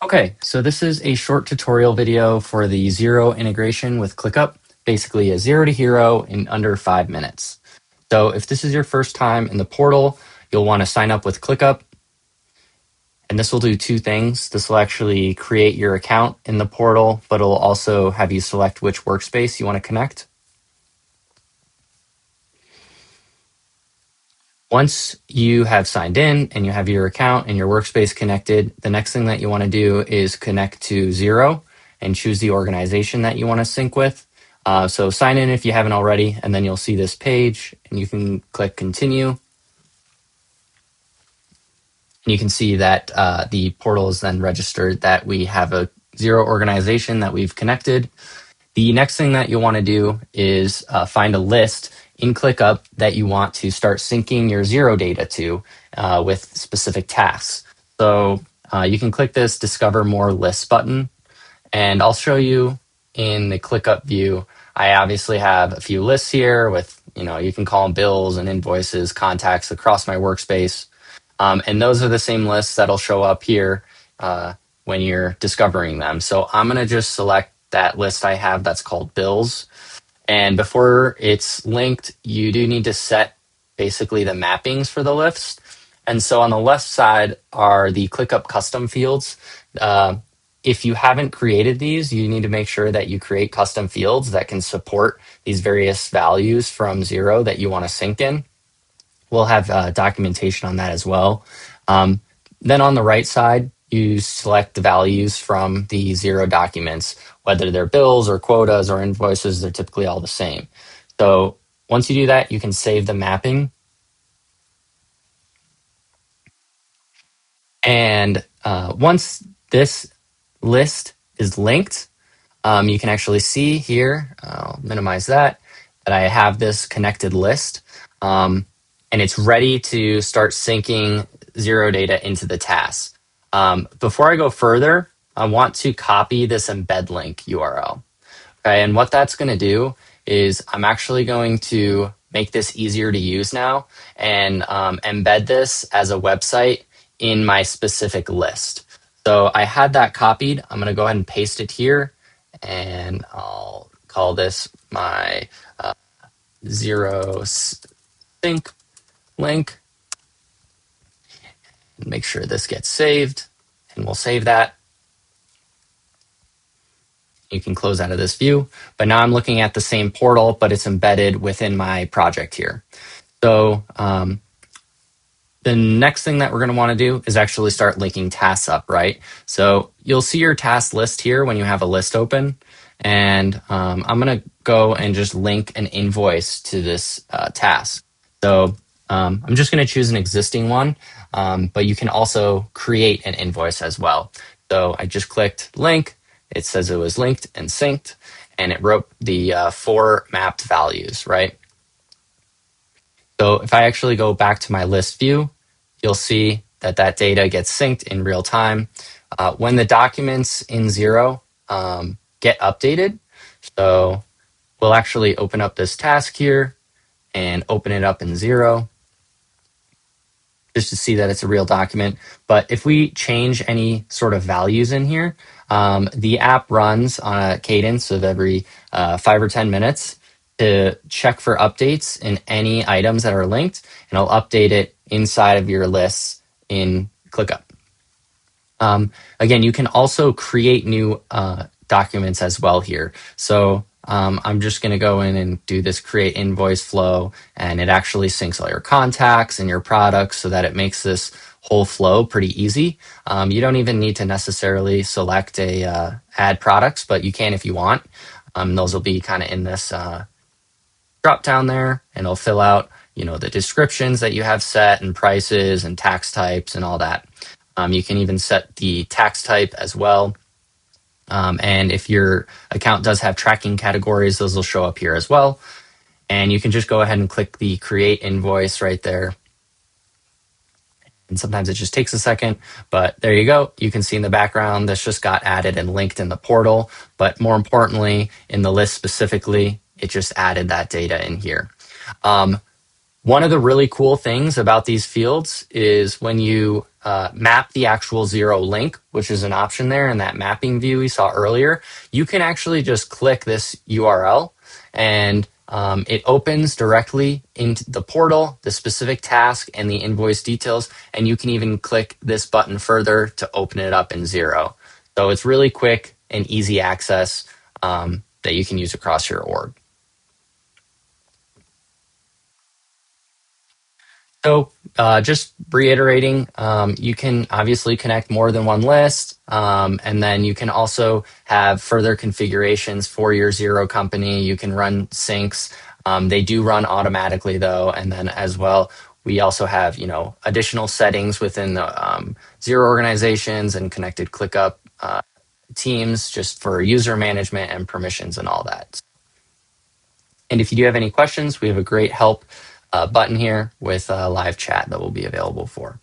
Okay, so this is a short tutorial video for the Xero integration with ClickUp, basically a zero to hero in under 5 minutes. So if this is your first time in the portal, you'll want to sign up with ClickUp, and this will do two things. This will actually create your account in the portal, but it'll also have you select which workspace you want to connect. Once you have signed in and you have your account and your workspace connected, the next thing that you want to do is connect to Xero and choose the organization that you want to sync with. So sign in if you haven't already, and then you'll see this page and you can click continue. And you can see that the portal is then registered that we have a Xero organization that we've connected. The next thing that you'll want to do is find a list in ClickUp that you want to start syncing your Xero data to with specific tasks. So you can click this Discover More Lists button, and I'll show you in the ClickUp view. I obviously have a few lists here with, you can call them bills and invoices, contacts across my workspace. And those are the same lists that'll show up here when you're discovering them. So I'm going to just select that list I have that's called bills. And before it's linked, you do need to set basically the mappings for the list. And so on the left side are the ClickUp custom fields. If you haven't created these, you need to make sure that you create custom fields that can support these various values from Xero that you want to sync in. We'll have documentation on that as well. Then on the right side, you select the values from the Xero documents, whether they're bills or quotas or invoices, they're typically all the same. So once you do that, you can save the mapping. And once this list is linked, you can actually see here, I'll minimize that I have this connected list. And it's ready to start syncing Xero data into the task. Before I go further, I want to copy this embed link URL. Okay, and what that's going to do is I'm actually going to make this easier to use now and embed this as a website in my specific list. So I had that copied. I'm going to go ahead and paste it here, and I'll call this my Xero sync link. Make sure this gets saved, and we'll save that. You can close out of this view, but now I'm looking at the same portal, but it's embedded within my project here. So the next thing that we're going to want to do is actually start linking tasks up, right? So you'll see your task list here when you have a list open, and I'm going to go and just link an invoice to this task. So I'm just going to choose an existing one, but you can also create an invoice as well. So I just clicked link. It says it was linked and synced, and it wrote the 4 mapped values, right? So if I actually go back to my list view, you'll see that that data gets synced in real time. When the documents in Xero get updated, so we'll actually open up this task here and open it up in Xero just to see that it's a real document. But if we change any sort of values in here, the app runs on a cadence of every 5 or 10 minutes to check for updates in any items that are linked, and I'll update it inside of your lists in ClickUp. Again, you can also create new documents as well here. So I'm just going to go in and do this create invoice flow, and it actually syncs all your contacts and your products so that it makes this whole flow pretty easy. You don't even need to necessarily select a add products, but you can if you want. Those will be kind of in this drop down there, and it'll fill out the descriptions that you have set and prices and tax types and all that. You can even set the tax type as well. And if your account does have tracking categories, those will show up here as well. And you can just go ahead and click the create invoice right there. And sometimes it just takes a second, but there you go. You can see in the background, this just got added and linked in the portal. But more importantly, in the list specifically, it just added that data in here. One of the really cool things about these fields is when you map the actual Xero link, which is an option there in that mapping view we saw earlier, you can actually just click this URL and it opens directly into the portal, the specific task, and the invoice details. And you can even click this button further to open it up in Xero. So it's really quick and easy access that you can use across your org. So just reiterating, you can obviously connect more than one list, and then you can also have further configurations for your Xero company. You can run syncs. They do run automatically though, and then as well, we also have additional settings within the Xero organizations and connected ClickUp teams just for user management and permissions and all that. And if you do have any questions, we have a great help button here with a live chat that will be available for.